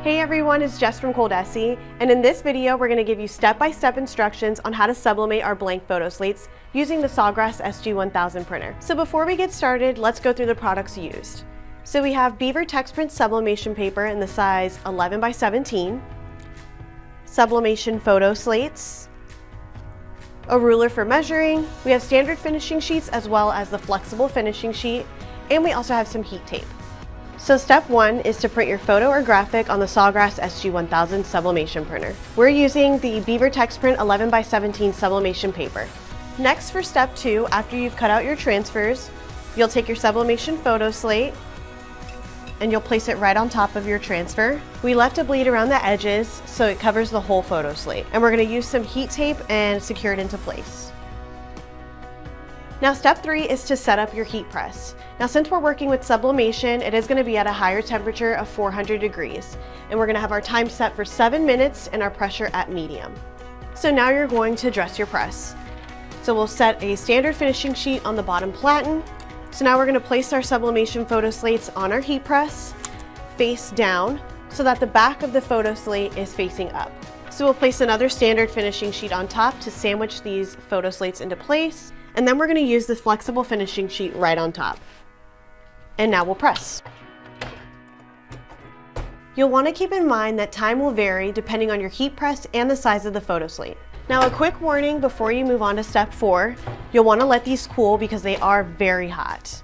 Hey everyone, it's Jess from ColDesi, and in this video we're going to give you step-by-step instructions on how to sublimate our blank photo slates using the Sawgrass SG1000 printer. So before we get started, let's go through the products used. So we have Beaver Texprint sublimation paper in the size 11 by 17, sublimation photo slates, a ruler for measuring, we have standard finishing sheets as well as the flexible finishing sheet, and we also have some heat tape. So step one is to print your photo or graphic on the Sawgrass SG1000 sublimation printer. We're using the Beaver Texprint 11 by 17 sublimation paper. Next, for step two, after you've cut out your transfers, you'll take your sublimation photo slate and you'll place it right on top of your transfer. We left a bleed around the edges so it covers the whole photo slate, and we're going to use some heat tape and secure it into place. Now step three is to set up your heat press. Now since we're working with sublimation, it is going to be at a higher temperature of 400 degrees, and we're going to have our time set for 7 minutes and our pressure at medium. So now you're going to dress your press. So we'll set a standard finishing sheet on the bottom platen. So now we're going to place our sublimation photo slates on our heat press, face down, so that the back of the photo slate is facing up. So we'll place another standard finishing sheet on top to sandwich these photo slates into place. And then we're going to use the flexible finishing sheet right on top. And now we'll press. You'll want to keep in mind that time will vary depending on your heat press and the size of the photo slate. Now a quick warning before you move on to step four, you'll want to let these cool because they are very hot.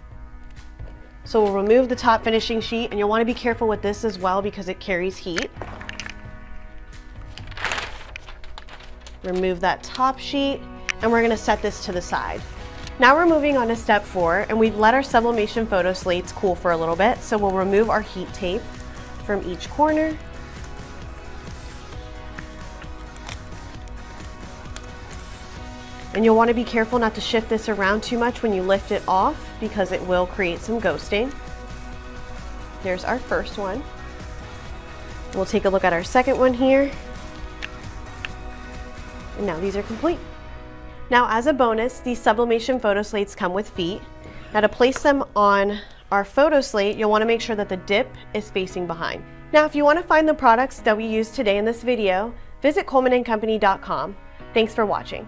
So we'll remove the top finishing sheet, and you'll want to be careful with this as well because it carries heat. Remove that top sheet. And we're going to set this to the side. Now we're moving on to step four, and we've let our sublimation photo slates cool for a little bit, so we'll remove our heat tape from each corner. And you'll want to be careful not to shift this around too much when you lift it off because it will create some ghosting. There's our first one. We'll take a look at our second one here. And now these are complete. Now as a bonus, these sublimation photo slates come with feet. Now to place them on our photo slate, you'll want to make sure that the dip is facing behind. Now if you want to find the products that we used today in this video, visit ColemanandCompany.com. Thanks for watching.